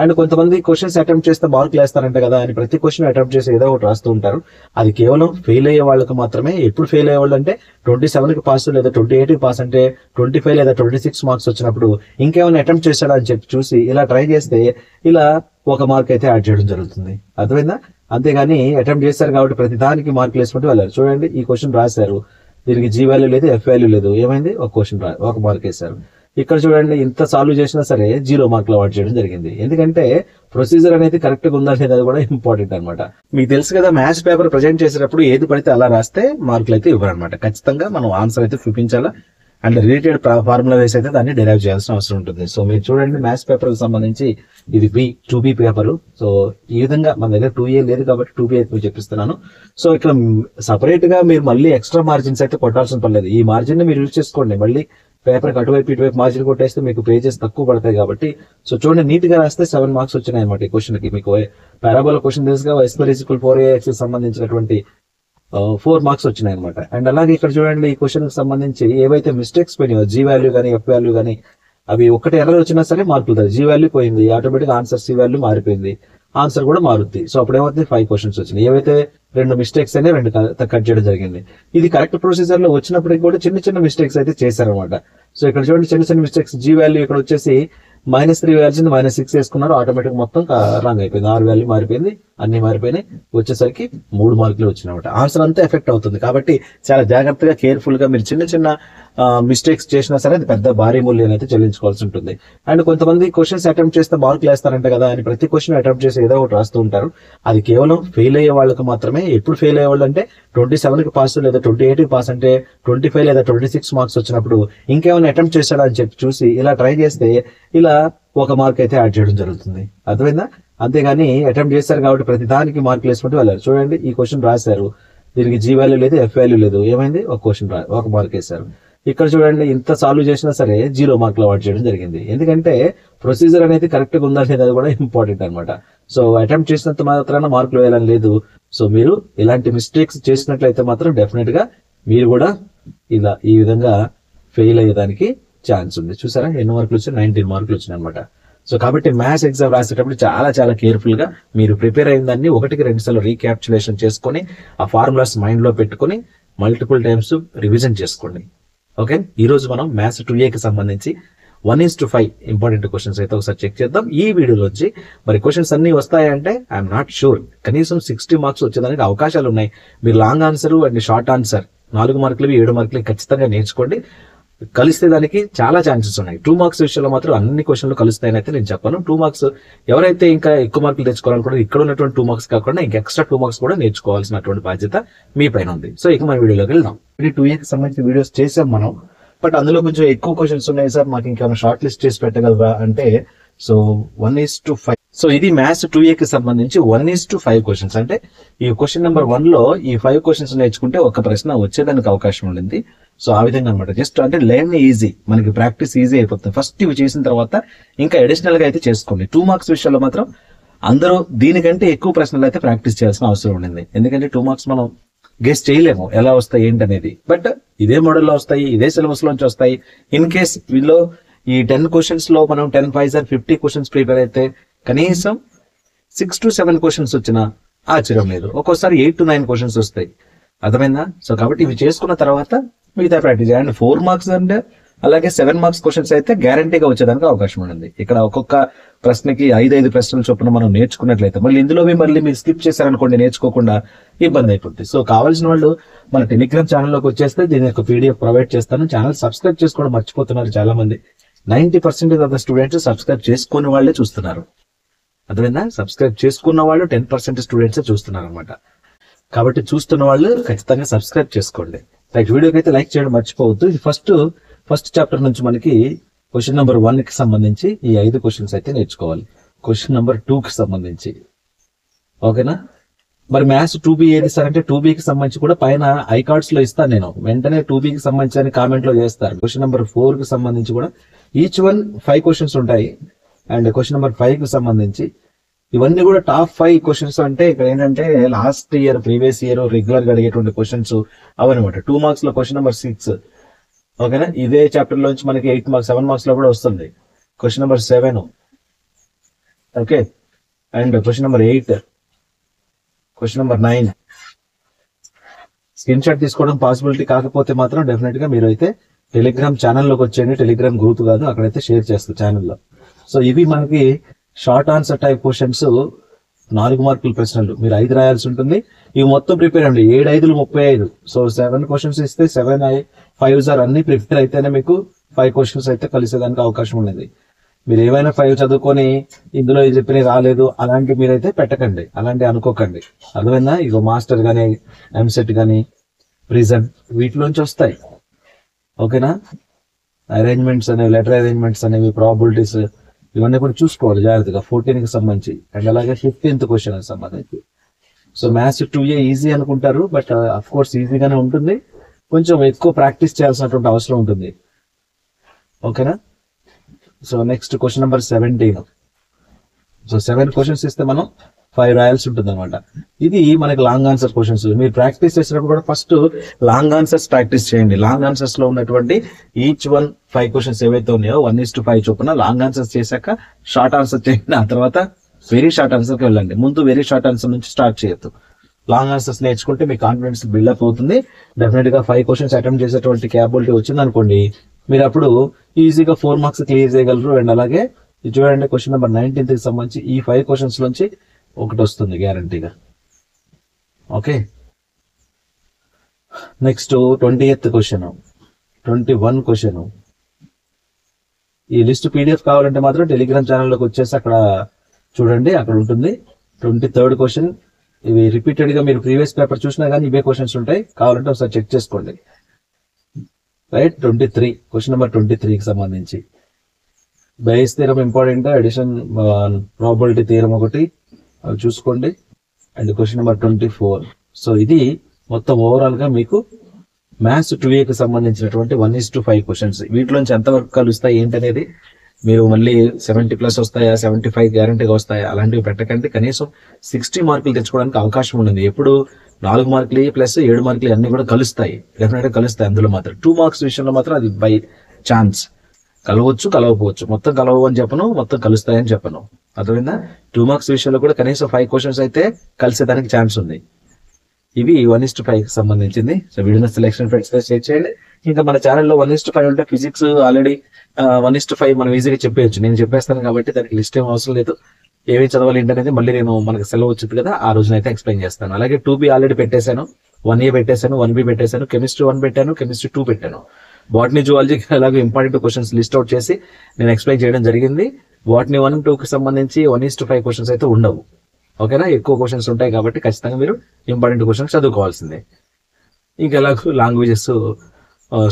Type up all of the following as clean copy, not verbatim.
And కొంతమంది questions attempt చేస్తే మార్కులు వేస్తారంట కదా అని ప్రతి క్వశ్చన్ అటెంప్ట్ చేసి ఏదో ఒకటి రాస్తూ ఉంటారు. అది కేవలం ఫెయిల్ అయ్యే వాళ్ళకి మాత్రమే. ఎప్పుడు ఫెయిల్ అయ్యే వాళ్ళు అంటే 27కి పాస్ లేదా 28కి పాస్ అంటే 25 లేదా 26 మార్క్స్ వచ్చినప్పుడు ఇంకేమైనా అటెంప్ట్ చేశాడా అని చెప్పి చూసి ఇలా ట్రై చేస్తే ఇలా ఒక మార్క్ అయితే యాడ్ చేయడం జరుగుతుంది. అర్థమైందా? అంతేగాని అటెంప్ట్ చేశారు కాబట్టి ప్రతి దానికి మార్కులు వేసుకుంటూ వెళ్ళారు. చూడండి, ఈ క్వశ్చన్ రాశారు, దీనికి జీ వాల్యూ లేదు, ఎఫ్ వాల్యూ లేదు, ఏమైంది? ఒక క్వశ్చన్ ఒక మార్క్ వేశారు. ఇక్కడ చూడండి, ఇంత సాల్వ్ చేసినా సరే 0 మార్కులు అవార్డ్ చేయడం జరిగింది. ఎందుకంటే ప్రొసీజర్ అనేది కరెక్ట్ గా ఉందా లేదా అది కూడా ఇంపార్టెంట్ అనమాట. మీకు తెలుసు కదా, మ్యాథ్స్ పేపర్ ప్రజెంట్ చేసేటప్పుడు ఏది పడితే అలా రాస్తే మార్కులు అయితే ఇవ్వరు అనమాట. ఖచ్చితంగా మనం ఆన్సర్ అయితే చూపించాలా అండ్ రిలేటెడ్ ఫార్ములా వేసి అయితే దాన్ని డెరైవ్ చేయాల్సిన అవసరం ఉంటుంది. సో మీరు చూడండి, మ్యాథ్స్ పేపర్ కి సంబంధించి ఇది 2B పేపర్. సో ఈ విధంగా మన దగ్గర 2A లేదు కాబట్టి 2B అయితే మీకు చెప్పిస్తున్నాను. సో ఇక్కడ సపరేట్ గా మీరు మళ్ళీ ఎక్స్ట్రా మార్జిన్స్ అయితే కొట్టాల్సిన పర్లేదు. ఈ మార్జిన్ ని మీరు యూజ్ చేసుకోండి. మళ్ళీ పేపర్ కి అటువైపు ఇటువైపు మార్జిన్ కొట్టేస్తే మీకు పేజెస్ తక్కువ పడతాయి కాబట్టి. సో చూడండి, నీట్ గా రాస్తే 7 మార్క్స్ వచ్చినాయి అనమాట ఈ క్వశ్చన్ కి. మీకు పారాబోలా క్వశ్చన్ తెలుసుగా, y²4ax సంబంధించినటువంటి 4 మార్క్స్ వచ్చినాయి అనమాట. అండ్ అలాగే ఇక్కడ చూడండి, ఈ క్వశ్చన్ కి సంబంధించి ఏవైతే మిస్టేక్స్ పోయినాయో జీ వాల్యూ కానీ ఎఫ్ వాల్యూ కానీ అవి ఒకటి ఎర్రర్ వచ్చినా సరే మార్కులు. జీ వాల్యూ పోయింది, ఆటోమేటిక్ ఆన్సర్ సి వాల్యూ మారిపోయింది, ఆన్సర్ కూడా మారుద్ది. సో అప్పుడు ఏమవుతుంది, 5 క్వశ్చన్స్ వచ్చినాయి. ఏవైతే 2 మిస్టేక్స్ అయినా 2 కట్ చేయడం జరిగింది. ఇది కరెక్ట్ ప్రొసీజర్ లో వచ్చినప్పటికీ కూడా చిన్న చిన్న మిస్టేక్స్ అయితే చేశారనమాట. సో ఇక్కడ చూడండి, చిన్న చిన్న మిస్టేక్స్. జీ వాల్యూ ఇక్కడ వచ్చేసి -3 వేయాల్సింది -6 వేసుకున్నారు, ఆటోమేటిక్ మొత్తం రాంగ్ అయిపోయింది. ఆర్ వాల్యూ మారిపోయింది, అన్ని మారిపోయినాయి. వచ్చేసరికి 3 మార్కులు వచ్చినాయన్నమాట. ఆన్సర్ అంతా ఎఫెక్ట్ అవుతుంది కాబట్టి చాలా జాగ్రత్తగా కేర్ఫుల్ గా మీరు చిన్న చిన్న మిస్టేక్స్ చేసినా సరే అది పెద్ద భారీ మూల్యం అయితే చెల్లించుకోవాల్సి ఉంటుంది. అండ్ కొంతమంది క్వశ్చన్స్ అటెంప్ట్ చేస్తే మార్కులు వేస్తారంట కదా అని ప్రతి క్వశ్చన్ అటెంప్ట్ చేసి ఏదో ఒకటి రాస్తూ ఉంటారు. అది కేవలం ఫెయిల్ అయ్యే వాళ్ళకి మాత్రమే. ఎప్పుడు ఫెయిల్ అయ్యే వాళ్ళు అంటే 27కి పాస్ లేదా 28కి పాస్ అంటే 25 లేదా 26 మార్క్స్ వచ్చినప్పుడు ఇంకేమైనా అటెంప్ట్ చేశాడా అని చెప్పి చూసి ఇలా ట్రై చేస్తే ఇలా ఒక మార్క్ అయితే యాడ్ చేయడం జరుగుతుంది. అర్థమైందా? అంతేగాని అటెంప్ట్ చేశారు కాబట్టి ప్రతి దానికి మార్కులు వేసుకుంటూ వెళ్ళారు. చూడండి, ఈ క్వశ్చన్ రాశారు, దీనికి జీ వాల్యూ లేదు, ఎఫ్ వాల్యూ లేదు, ఏమైంది? ఒక క్వశ్చన్ ఒక మార్క్ వేశారు. ఇక్కడ చూడండి, ఇంత సాల్వ్ చేసినా సరే 0 మార్కులు అవార్డ్ చేయడం జరిగింది. ఎందుకంటే ప్రొసీజర్ అనేది కరెక్ట్ గా ఉందా లేదా అది కూడా ఇంపార్టెంట్ అనమాట. సో అటెంప్ట్ చేసినంత మాత్రాన మార్కులు వేయాలని లేదు. సో మీరు ఇలాంటి మిస్టేక్స్ చేసినట్లయితే మాత్రం డెఫినెట్ గా మీరు కూడా ఈ విధంగా ఫెయిల్ అయ్యేదానికి ఛాన్స్ ఉంది. చూసారా, ఎన్ని మార్కులు వచ్చాయి? 19 మార్కులు వచ్చినాయి అనమాట. సో కాబట్టి మ్యాథ్స్ ఎగ్జామ్ రాసేటప్పుడు చాలా చాలా కేర్ఫుల్ గా మీరు ప్రిపేర్ అయిన దాన్ని 1కి 2 సార్లు రీక్యాప్చులేషన్ చేసుకుని ఆ ఫార్ములాస్ మైండ్ లో పెట్టుకుని మల్టిపుల్ టైమ్స్ రివిజన్ చేసుకోండి. ఓకే, ఈ రోజు మనం మ్యాథ్స్ 2Aకి సంబంధించి 1:5 ఇంపార్టెంట్ క్వశ్చన్స్ అయితే ఒకసారి చెక్ చేద్దాం. ఈ వీడియోలోంచి మరి క్వశ్చన్స్ అన్ని వస్తాయంటే ఐఎమ్ నాట్ షూర్, కనీసం 60 మార్క్స్ వచ్చేదానికి అవకాశాలు ఉన్నాయి. మీరు long answer and short answer 4 మార్కులు 7 మార్కులు ఖచ్చితంగా నేర్చుకోండి. కలిస్తే దానికి చాలా ఛాన్సెస్ ఉన్నాయి. 2 మార్క్స్ విషయంలో మాత్రం అన్ని క్వశ్చన్లు కలుస్తాయని అయితే నేను చెప్పాను. 2 మార్క్స్ ఎవరైతే ఇంకా ఎక్కువ మార్కులు తెచ్చుకోవాలనుకుంటే ఇక్కడ ఉన్నటువంటి 2 మార్క్స్ కాకుండా ఇంకా ఎక్స్ట్రా 2 మార్క్స్ కూడా నేర్చుకోవాల్సినటువంటి బాధ్యత మీ పైన ఉంది. సో ఇక మన వీడియోలోకి వెళ్దాం. 2Aకి సంబంధించిన వీడియోస్ చేసాం మనం, బట్ అందులో కొంచెం ఎక్కువ క్వశ్చన్స్ ఉన్నాయి సార్, మాకు ఇంకా షార్ట్ లిస్ట్ చేసి పెట్టగలరా అంటే, సో 1:5. సో ఇది మ్యాథ్స్ 2Aకి సంబంధించి 1:5 క్వశ్చన్స్. అంటే ఈ క్వశ్చన్ నెంబర్ 1 లో ఈ 5 క్వశ్చన్స్ నేర్చుకుంటే ఒక ప్రశ్న వచ్చేదానికి అవకాశం ఉండింది. సో ఆ విధంగా అనమాట. జస్ట్ అంటే లెర్న్ ఈజీ, మనకి ప్రాక్టీస్ ఈజీ అయిపోతుంది. ఫస్ట్ ఇవి చేసిన తర్వాత ఇంకా అడిషనల్ గా అయితే చేసుకోండి. 2 మార్క్స్ విషయంలో మాత్రం అందరూ దీనికంటే ఎక్కువ ప్రశ్నలు అయితే ప్రాక్టీస్ చేయాల్సిన అవసరం ఉండింది. ఎందుకంటే 2 మార్క్స్ మనం గెస్ చేయలేము ఎలా వస్తాయి ఏంటనేది, బట్ ఇదే మోడల్లో వస్తాయి, ఇదే సిలబస్ లోంచి వస్తాయి. ఇన్ కేస్ వీళ్ళు ఈ 10 క్వశ్చన్స్ లో మనం 10 5 50 క్వశ్చన్స్ ప్రిపేర్ అయితే కనీసం 6 to 7 క్వశ్చన్స్ వచ్చినా ఆశ్చర్యం లేదు. ఒక్కోసారి 8 to 9 క్వశ్చన్స్ వస్తాయి. అర్థమైందా? సో కాబట్టి ఇవి చేసుకున్న తర్వాత మిగతా ప్రాక్టీస్ చేయండి. 4 మార్క్స్ అంటే అలాగే 7 మార్క్స్ క్వశ్చన్స్ అయితే గ్యారంటీగా వచ్చేదానికి అవకాశం ఉంది. ఇక్కడ ఒక్కొక్క ప్రశ్నకి 5 ప్రశ్నలు చొప్పున మనం నేర్చుకున్నట్లయితే మళ్ళీ ఇందులో మళ్ళీ మీరు స్కిప్ చేశారనుకోండి, నేర్చుకోకుండా ఇబ్బంది అయిపోతుంది. సో కావాల్సిన వాళ్ళు మన టెలిగ్రామ్ ఛానల్లోకి వచ్చేస్తే దీని యొక్క PDF ప్రొవైడ్ చేస్తాను. ఛానల్ సబ్స్క్రైబ్ చేసుకోవడం మర్చిపోతున్నారు చాలా మంది. 90% ఆఫ్ ద స్టూడెంట్స్ సబ్స్క్రైబ్ చేసుకునే వాళ్ళే చూస్తున్నారు. అర్థమైందా? సబ్స్క్రైబ్ చేసుకున్న వాళ్ళు 10% స్టూడెంట్స్ చూస్తున్నారు అనమాట. కాబట్టి చూస్తున్న వాళ్ళు ఖచ్చితంగా సబ్స్క్రైబ్ చేసుకోండి. రైట్, వీడియోకి అయితే లైక్ చేయడం మర్చిపోవద్దు. ఇది ఫస్ట్ చాప్టర్ నుంచి మనకి క్వశ్చన్ నెంబర్ 1 కి సంబంధించి ఈ 5 క్వశ్చన్స్ అయితే నేర్చుకోవాలి. క్వశ్చన్ నెంబర్ 2 కి సంబంధించి ఓకేనా. మరి మ్యాథ్స్ 2B ఏది సార్ అంటే 2Bకి సంబంధించి కూడా పైన ఐ కార్డ్స్ లో ఇస్తాను నేను, వెంటనే 2Bకి సంబంధించి అని కామెంట్ లో చేస్తారు. క్వశ్చన్ నెంబర్ 4 కి సంబంధించి కూడా ఈచ్ వన్ 5 క్వశ్చన్స్ ఉంటాయి. అండ్ క్వశ్చన్ నెంబర్ 5 కి సంబంధించి ఇవన్నీ కూడా టాప్ 5 క్వశ్చన్స్. అంటే ఇక్కడ ఏంటంటే last year previous year regular గా అడిగేటువంటి క్వశ్చన్స్ అవన్నమాట. 2 మార్క్స్ లో క్వశ్చన్ నెంబర్ 6 ఓకేనా. ఇదే చాప్టర్ లోంచి మనకి 8 మార్క్స్ 7 మార్క్స్ లో కూడా వస్తుంది. Question number 7 okay. And question number 8, question number 9 screen shot తీసుకోవడం పాసిబిలిటీ కాకపోతే మాత్రం డెఫినెట్ గా మీరు అయితే టెలిగ్రామ్ ఛానల్లోకి వచ్చేయండి. టెలిగ్రామ్ గ్రూప్ కాదు, అక్కడైతే షేర్ చేస్తారు ఛానల్లో. సో ఇవి మనకి షార్ట్ ఆన్సర్ టైప్ క్వశ్చన్స్, 4 మార్కుల ప్రశ్నలు. మీరు 5 రాయాల్సి ఉంటుంది. ఇవి మొత్తం ప్రిపేర్ అండి. 7 5 35. సో 7 క్వశ్చన్స్ ఇస్తే 7 5s అన్ని ప్రిపేర్ అయితేనే మీకు 5 క్వశ్చన్స్ అయితే కలిసేదానికి అవకాశం ఉండేది. మీరు ఏమైనా 5 చదువుకొని ఇందులో చెప్పిన రాలేదు అలాంటి మీరైతే పెట్టకండి, అలాంటి అనుకోకండి. అర్థమైందా? ఇగో మాస్టర్ గానీ, ఎంసెట్ గానీ, ప్రిజన్ వీటిలోంచి వస్తాయి. ఓకేనా? అరేంజ్మెంట్స్ అనేవి, లెటర్ అరేంజ్మెంట్స్ అనేవి, ప్రాబిలిటీస్ ఇవన్నీ కూడా చూసుకోవాలి జాగ్రత్తగా 14 కి సంబంధించి. అండ్ అలాగే 15th క్వశ్చన్ సంబంధించి. సో మ్యాథ్స్ 2A ఈజీ అనుకుంటారు, బట్ అఫ్ కోర్స్ ఈజీగానే ఉంటుంది. కొంచెం ఎక్కువ ప్రాక్టీస్ చేయాల్సినటువంటి అవసరం ఉంటుంది. ఓకేనా? So next question number 17. So 7 questions ఇస్తే మనం 5 రాయాల్సి ఉంటుంది అనమాట. ఇది మనకి లాంగ్ ఆన్సర్ క్వశ్చన్స్. మీరు ప్రాక్టీస్ చేసినప్పుడు కూడా ఫస్ట్ లాంగ్ ఆన్సర్స్ ప్రాక్టీస్ చేయండి. లాంగ్ ఆన్సర్స్ లో ఉన్నటువంటి ఈచ్ 5 క్వశ్చన్స్ ఏవైతే ఉన్నాయో 1:5 చొప్పున లాంగ్ ఆన్సర్స్ చేశాక షార్ట్ ఆన్సర్ చేయండి. ఆ తర్వాత వెరీ షార్ట్ ఆన్సర్ కి వెళ్ళండి. ముందు వెరీ షార్ట్ ఆన్సర్ నుంచి స్టార్ట్ చేయొద్దు. లాంగ్ ఆన్సర్స్ నేర్చుకుంటే మీ కాన్ఫిడెన్స్ బిల్డప్ అవుతుంది. డెఫినెట్ గా 5 క్వశ్చన్స్ అటెంప్ట్ చేసేటువంటి క్యాపబిలిటీ వచ్చింది అనుకోండి, మీరు అప్పుడు ఈజీగా 4 మార్క్స్ క్లియర్ చేయగలరు. అండ్ అలాగే చూడండి క్వశ్చన్ నెంబర్ 19 కి సంబంధించి ఈ 5 క్వశ్చన్స్ నుంచి ఒకటి వస్తుంది గ్యారంటీగా. Okay. Next 20th question, 21 question. ఈ లిస్ట్ PDF కావాలంటే మాత్రం టెలిగ్రామ్ ఛానల్లోకి వచ్చేసి అక్కడ చూడండి, అక్కడ ఉంటుంది. 23rd question. ఇవి రిపీటెడ్ గా మీరు ప్రీవియస్ పేపర్ చూసినా కానీ ఇవే క్వశ్చన్స్ ఉంటాయి, కావాలంటే ఒకసారి చెక్ చేసుకోండి. రైట్. 23 క్వశ్చన్ నెంబర్ 23కి సంబంధించి base theorem important, addition probability theorem ఒకటి అవి చూసుకోండి. And question number 24. సో ఇది మొత్తం ఓవరాల్ గా మీకు మ్యాథ్స్ 2Aకి సంబంధించినటువంటి 1:5 క్వశ్చన్స్. వీటిలోంచి ఎంతవరకు కలుస్తాయి ఏంటనేది మీరు మళ్ళీ 70+ వస్తాయా, 75 గ్యారంటీగా వస్తాయా అలాంటివి పెట్టకండి. కనీసం 60 మార్కులు తెచ్చుకోవడానికి అవకాశం ఉంది. ఎప్పుడు 4 మార్కులు ప్లస్ 7 మార్కులు అన్ని కూడా కలుస్తాయి, డెఫినెట్ గా కలుస్తాయి. అందులో మాత్రం 2 మార్క్స్ విషయంలో మాత్రం అది బై ఛాన్స్. కలవచ్చు, కలవకపోవచ్చు. మొత్తం కలవు అని చెప్పను, మొత్తం కలుస్తాయని చెప్పను. అర్థమైందా? 2 మార్క్స్ విషయంలో కూడా కనీసం 5 క్వశ్చన్స్ అయితే కలిసేదానికి ఛాన్స్ ఉంది. ఇవి 1:5కి సంబంధించింది. సో వీడియో సెలెక్షన్ ఫ్రెండ్స్ గా షేర్ చేయండి. ఇంకా మన ఛానల్లో 1:5 ఉంటే ఫిజిక్స్ ఆల్రెడీ 1:5 మనం ఈజీగా చెప్పేయచ్చు. నేను చెప్పేస్తాను కాబట్టి దానికి లిస్ట్ ఏం అవసరం లేదు. ఏమి చదవాలి ఏంటనేది మళ్ళీ నేను మనకు సెలవు వచ్చింది కదా ఆ రోజునైతే ఎక్స్ప్లెయిన్ చేస్తాను. అలాగే 2B ఆల్రెడీ పెట్టేశాను, 1A పెట్టేశాను, 1B పెట్టేశాను, కెమిస్ట్రీ 1 పెట్టాను, కెమిస్ట్రీ 2 పెట్టాను. బాటనీ జువాలజీ అలాగే ఇంపార్టెంట్ క్వశ్చన్స్ లిస్ట్ అవుట్ చేసి నేను ఎక్స్ప్లెయిన్ చేయడం జరిగింది. బాటనీ 1 2 కి సంబంధించి 1:5 క్వశ్చన్స్ అయితే ఉండవు. ఓకేనా? ఎక్కువ క్వశ్చన్స్ ఉంటాయి కాబట్టి ఖచ్చితంగా మీరు ఇంపార్టెంట్ క్వశ్చన్స్ చదువుకోవాల్సిందే. ఇంకా ఎలాగో లాంగ్వేజెస్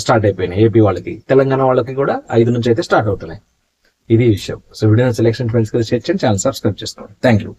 స్టార్ట్ అయిపోయినాయి. ఏపీ వాళ్ళకి, తెలంగాణ వాళ్ళకి కూడా 5 నుంచి అయితే స్టార్ట్ అవుతున్నాయి. ఇది విషయం. సో వీడియో సెలెక్షన్ ఫ్రెండ్స్ కి షేర్ చేయండి, ఛానల్ సబ్స్క్రైబ్ చేసుకోండి. Thank you.